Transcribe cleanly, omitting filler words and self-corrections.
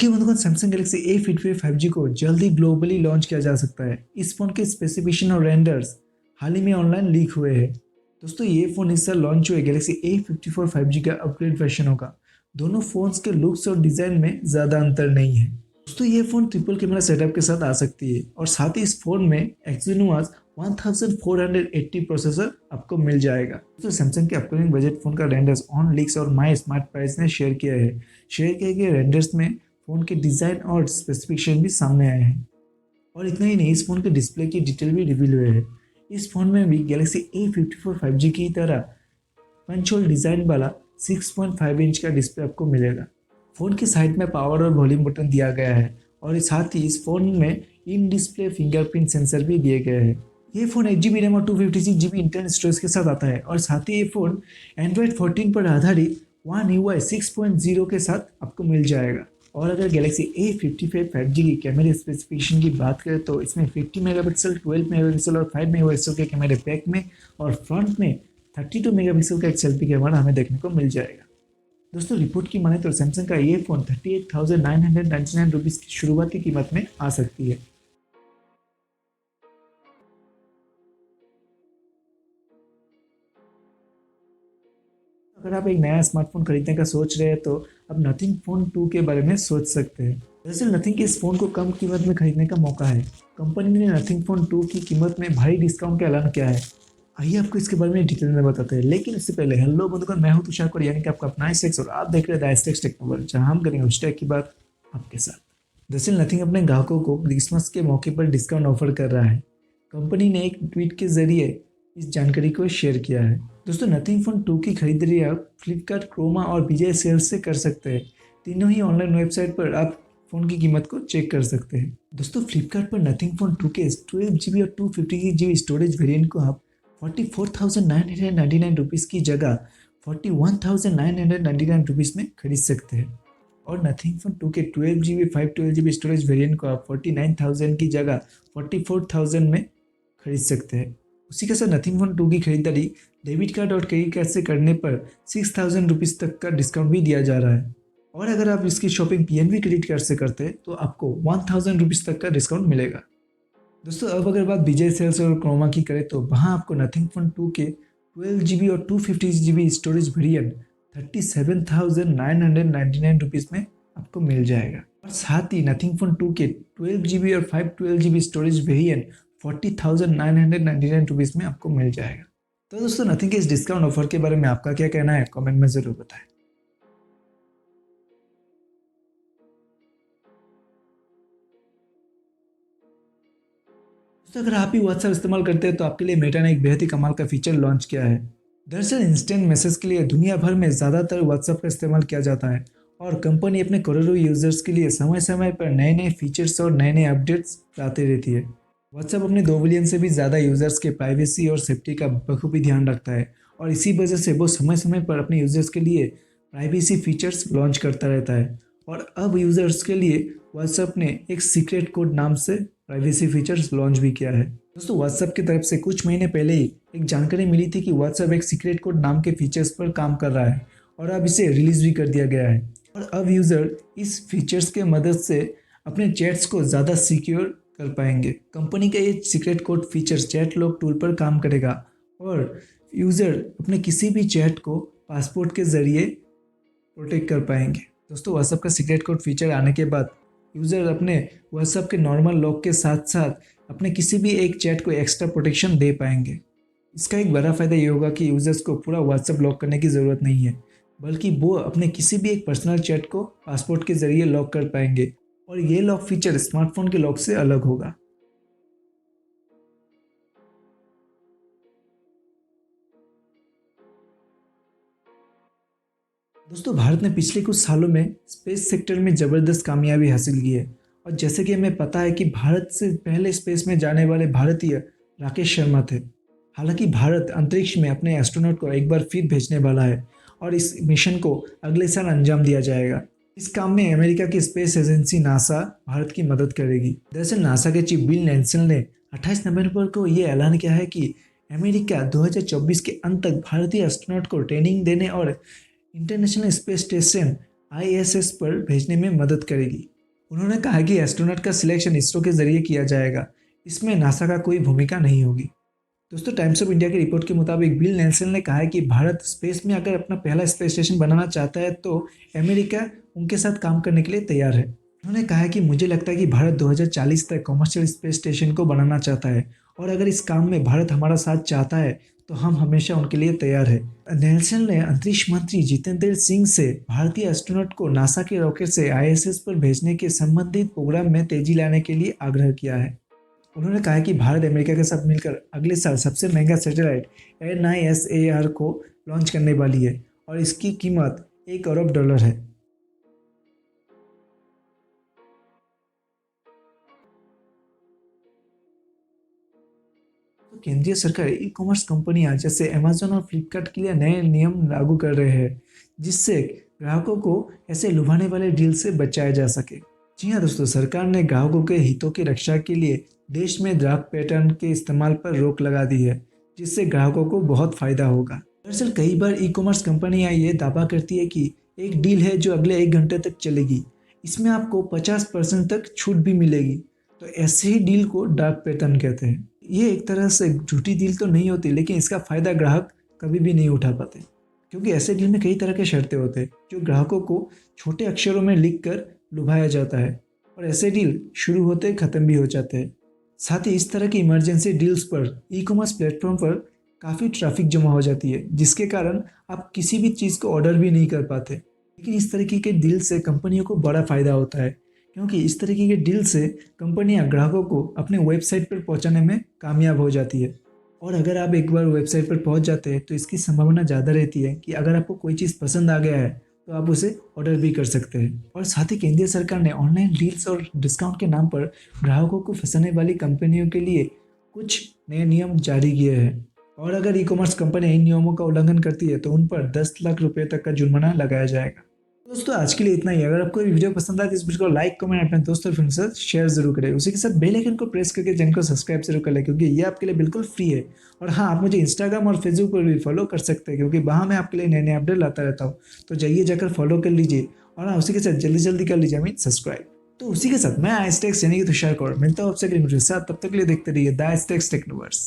Okay बंधुगण, Samsung Galaxy A55 5G को जल्द ही ग्लोबली लॉन्च किया जा सकता है। इस फोन के स्पेसिफिकेशन और रेंडर्स हाल ही में ऑनलाइन लीक हुए हैं। दोस्तों, ये फोन इस साल लॉन्च हुए गैलेक्सी A54 5G का अपग्रेड वर्जन होगा। दोनों फोन्स के लुक्स और डिजाइन में ज़्यादा अंतर नहीं है। दोस्तों, ये फोन ट्रिपल कैमरा सेटअप के साथ आ सकती है और साथ ही इस फोन में एक्सिनोस 1480 प्रोसेसर आपको मिल जाएगा। तो सैमसंग के अपकमिंग बजट फोन का रेंडर्स ऑन लीक्स और माई स्मार्ट प्राइस ने शेयर किया है। शेयर किए गए रेंडर्स में फ़ोन के डिज़ाइन और स्पेसिफिकेशन भी सामने आए हैं। और इतना ही नहीं, इस फ़ोन के डिस्प्ले की डिटेल भी रिवील हुए हैं। इस फ़ोन में भी गैलेक्सी A54 5G की तरह पंच होल डिज़ाइन वाला 6.5 इंच का डिस्प्ले आपको मिलेगा। फ़ोन की साइड में पावर और वॉल्यूम बटन दिया गया है और साथ ही इस फ़ोन में इन डिस्प्ले फिंगरप्रिंट सेंसर भी दिए गए हैं। ये फ़ोन 8GB रैम और 256GB इंटरनल स्टोरेज के साथ आता है और साथ ही ये फ़ोन एंड्रॉयड 14 पर आधारित One UI 6.0 के साथ आपको मिल जाएगा। और अगर गैलेक्सी A55 5G की कैमरे स्पेसिफिकेशन की बात करें तो इसमें 50 मेगापिक्सल, 12 मेगापिक्सल और 5 मेगापिक्सल के कैमरे बैक में और फ्रंट में 32 मेगापिक्सल का एक सेल्फी कैमरा हमें देखने को मिल जाएगा। दोस्तों, रिपोर्ट की माने तो सैमसंग का ये फ़ोन 38,999 रुपीज़ की शुरुआती कीमत में आ सकती है। अगर आप एक नया स्मार्टफोन खरीदने का सोच रहे हैं तो अब नथिंग फ़ोन 2 के बारे में सोच सकते हैं। दरअसल नथिंग के इस फ़ोन को कम कीमत में खरीदने का मौका है। कंपनी ने नथिंग फ़ोन 2 की कीमत में भारी डिस्काउंट का ऐलान किया है। आइए आपको इसके बारे में डिटेल में बताते हैं, लेकिन इससे पहले हेलो बंधुगण, मैं हूं तुषार कौर, यानी कि आपका अपना स्टेक्स, और आप देख रहे हैं द स्टेक्स टेक्नोवर्ल्ड, जहां हम करेंगे उस टेक की बात आपके साथ। दरअसल नथिंग अपने ग्राहकों को क्रिसमस के मौके पर डिस्काउंट ऑफर कर रहा है। कंपनी ने एक ट्वीट के जरिए इस जानकारी को शेयर किया है। दोस्तों, नथिंग फ़ोन 2 की खरीदारी आप फ्लिपकार्ट, क्रोमा और विजय सेल्स से कर सकते हैं। तीनों ही ऑनलाइन वेबसाइट पर आप फ़ोन की कीमत को चेक कर सकते हैं। दोस्तों, फ्लिपकार्ट पर नथिंग फ़ोन 2 के 12GB और 256GB स्टोरेज वेरिएंट को आप 44,999 रुपीज़ की जगह 41,999 रुपीज़ में खरीद सकते हैं। और नथिंग फ़ोन 2 के 12GB 512GB स्टोरेज वेरिएंट को आप 49,000 की जगह 44,000 में खरीद सकते हैं। उसी के साथ नथिंग फ़ोन 2 की खरीदारी डेबिट कार्ड और क्रेडिट कार्ड से करने पर 6,000 रुपीज़ तक का डिस्काउंट भी दिया जा रहा है। और अगर आप इसकी शॉपिंग PNB क्रेडिट कार्ड से करते हैं तो आपको 1,000 रुपीज़ तक का डिस्काउंट मिलेगा। दोस्तों, अब अगर बात विजय सेल्स और क्रोमा की करें तो वहाँ आपको नथिंग फ़ोन 2 के 12GB और 256GB स्टोरेज वेरिएंट 37,999 रुपीज़ में आपको मिल जाएगा। और साथ ही नथिंग फ़ोन 2 के 12GB और 512GB स्टोरेज वेरिएंट 40,999 रुपीज़ में आपको मिल जाएगा। तो दोस्तों, नथिंग के इस डिस्काउंट ऑफर के बारे में आपका क्या कहना है, कमेंट में ज़रूर बताएं। दोस्तों, अगर आप भी व्हाट्सएप इस्तेमाल करते हैं तो आपके लिए मेटा ने एक बेहद ही कमाल का फीचर लॉन्च किया है। दरअसल इंस्टेंट मैसेज के लिए दुनिया भर में ज़्यादातर व्हाट्सएप का इस्तेमाल किया जाता है और कंपनी अपने करोड़ों यूजर्स के लिए समय समय पर नए नए फीचर्स और नए नए अपडेट्स लाते रहती है। व्हाट्सएप अपने 2 बिलियन से भी ज़्यादा यूजर्स के प्राइवेसी और सेफ्टी का बखूबी ध्यान रखता है और इसी वजह से वो समय समय पर अपने यूजर्स के लिए प्राइवेसी फीचर्स लॉन्च करता रहता है। और अब यूजर्स के लिए व्हाट्सएप ने एक सीक्रेट कोड नाम से प्राइवेसी फीचर्स लॉन्च भी किया है। दोस्तों, व्हाट्सएप की तरफ से कुछ महीने पहले ही एक जानकारी मिली थी कि व्हाट्सएप एक सीक्रेट कोड नाम के फीचर्स पर काम कर रहा है और अब इसे रिलीज भी कर दिया गया है। और अब यूज़र इस फीचर्स के मदद से अपने चैट्स को ज़्यादा सिक्योर कर पाएंगे। कंपनी का ये secret code feature chat lock tool पर काम करेगा और यूज़र अपने किसी भी चैट को पासपोर्ट के ज़रिए प्रोटेक्ट कर पाएंगे। दोस्तों, व्हाट्सएप का सीक्रेट कोड फीचर आने के बाद यूज़र अपने व्हाट्सएप के नॉर्मल लॉक के साथ साथ अपने किसी भी एक चैट को एक्स्ट्रा प्रोटेक्शन दे पाएंगे। इसका एक बड़ा फ़ायदा ये होगा कि यूज़र्स को पूरा व्हाट्सएप लॉक करने की ज़रूरत नहीं है, बल्कि वो अपने किसी भी एक पर्सनल चैट को पासपोर्ट के ज़रिए लॉक कर पाएंगे और ये लॉक फीचर स्मार्टफोन के लॉक से अलग होगा। दोस्तों, भारत ने पिछले कुछ सालों में स्पेस सेक्टर में ज़बरदस्त कामयाबी हासिल की है और जैसे कि हमें पता है कि भारत से पहले स्पेस में जाने वाले भारतीय राकेश शर्मा थे। हालांकि भारत अंतरिक्ष में अपने एस्ट्रोनॉट को एक बार फिर भेजने वाला है और इस मिशन को अगले साल अंजाम दिया जाएगा। इस काम में अमेरिका की स्पेस एजेंसी नासा भारत की मदद करेगी। दरअसल नासा के चीफ बिल नैल्सन ने 28 नवंबर को ये ऐलान किया है कि अमेरिका 2024 के अंत तक भारतीय एस्ट्रोनॉट को ट्रेनिंग देने और इंटरनेशनल स्पेस स्टेशन ISS पर भेजने में मदद करेगी। उन्होंने कहा कि एस्ट्रोनॉट का सिलेक्शन इसरो के जरिए किया जाएगा, इसमें नासा का कोई भूमिका नहीं होगी। दोस्तों, टाइम्स ऑफ इंडिया की रिपोर्ट के मुताबिक बिल नेल्सन ने कहा है कि भारत स्पेस में अगर अपना पहला स्पेस स्टेशन बनाना चाहता है तो अमेरिका उनके साथ काम करने के लिए तैयार है। उन्होंने कहा है कि मुझे लगता है कि भारत 2040 तक कमर्शियल स्पेस स्टेशन को बनाना चाहता है और अगर इस काम में भारत हमारा साथ चाहता है तो हम हमेशा उनके लिए तैयार है। नेल्सन ने अंतरिक्ष मंत्री जितेंद्र सिंह से भारतीय एस्ट्रोनॉट को नासा के रॉकेट से आईएसएस पर भेजने के संबंधित प्रोग्राम में तेजी लाने के लिए आग्रह किया है। उन्होंने कहा कि भारत अमेरिका के साथ मिलकर अगले साल सबसे महंगा सैटेलाइट NISAR को लॉन्च करने वाली है और इसकी कीमत $1 अरब है। तो केंद्रीय सरकार ई कॉमर्स कंपनियां जैसे अमेजन और फ्लिपकार्ट के लिए नए नियम लागू कर रहे हैं, जिससे ग्राहकों को ऐसे लुभाने वाले डील से बचाया जा सके। जी हाँ दोस्तों, सरकार ने ग्राहकों के हितों की रक्षा के लिए देश में डार्क पैटर्न के इस्तेमाल पर रोक लगा दी है, जिससे ग्राहकों को बहुत फायदा होगा। दरअसल कई बार ई कॉमर्स कंपनियां ये दावा करती है कि एक डील है जो अगले 1 घंटे तक चलेगी, इसमें आपको 50% तक छूट भी मिलेगी। तो ऐसे ही डील को डार्क पैटर्न कहते हैं। ये एक तरह से झूठी डील तो नहीं होती, लेकिन इसका फायदा ग्राहक कभी भी नहीं उठा पाते, क्योंकि ऐसे डील में कई तरह के शर्तें होते हैं जो ग्राहकों को छोटे अक्षरों में लिख कर लुभाया जाता है और ऐसे डील शुरू होते ख़त्म भी हो जाते हैं। साथ ही इस तरह की इमरजेंसी डील्स पर ई कॉमर्स प्लेटफॉर्म पर काफ़ी ट्रैफिक जमा हो जाती है, जिसके कारण आप किसी भी चीज़ को ऑर्डर भी नहीं कर पाते। लेकिन इस तरीके के डील से कंपनियों को बड़ा फ़ायदा होता है, क्योंकि इस तरीके के डील से कंपनियां ग्राहकों को अपने वेबसाइट पर पहुंचाने में कामयाब हो जाती है। और अगर आप एक बार वेबसाइट पर पहुंच जाते हैं तो इसकी संभावना ज़्यादा रहती है कि अगर आपको कोई चीज़ पसंद आ गया है तो आप उसे ऑर्डर भी कर सकते हैं। और साथ ही केंद्रीय सरकार ने ऑनलाइन डील्स और डिस्काउंट के नाम पर ग्राहकों को फंसाने वाली कंपनियों के लिए कुछ नए नियम जारी किए हैं। और अगर ई कॉमर्स कंपनी इन नियमों का उल्लंघन करती है तो उन पर 10 लाख रुपए तक का जुर्माना लगाया जाएगा। दोस्तों, आज के लिए इतना ही। अगर आपको ये वीडियो पसंद आए तो इस वीडियो को लाइक, कमेंट, अपने दोस्तों और फ्रेंड्स के साथ शेयर जरूर करें। उसी के साथ बेल आइकन को प्रेस करके चैनल को सब्सक्राइब जरूर कर लें, क्योंकि ये आपके लिए बिल्कुल फ्री है। और हाँ, आप मुझे इंस्टाग्राम और फेसबुक पर भी फॉलो कर सकते हैं, क्योंकि वहाँ मैं आपके लिए नए नए अपडेट लाता रहता हूँ। तो जाइए, जाकर फॉलो कर लीजिए। और हाँ, उसी के साथ जल्दी जल्दी कर लीजिए सब्सक्राइब। तो उसी के साथ मैं आइस्टेक्स यानी कि तुषार कौर मिलता हूँ आपसे अगले वीडियो के साथ। तब तक के लिए देखते रहिए द आइस्टेक्स टेक्नोवर्स।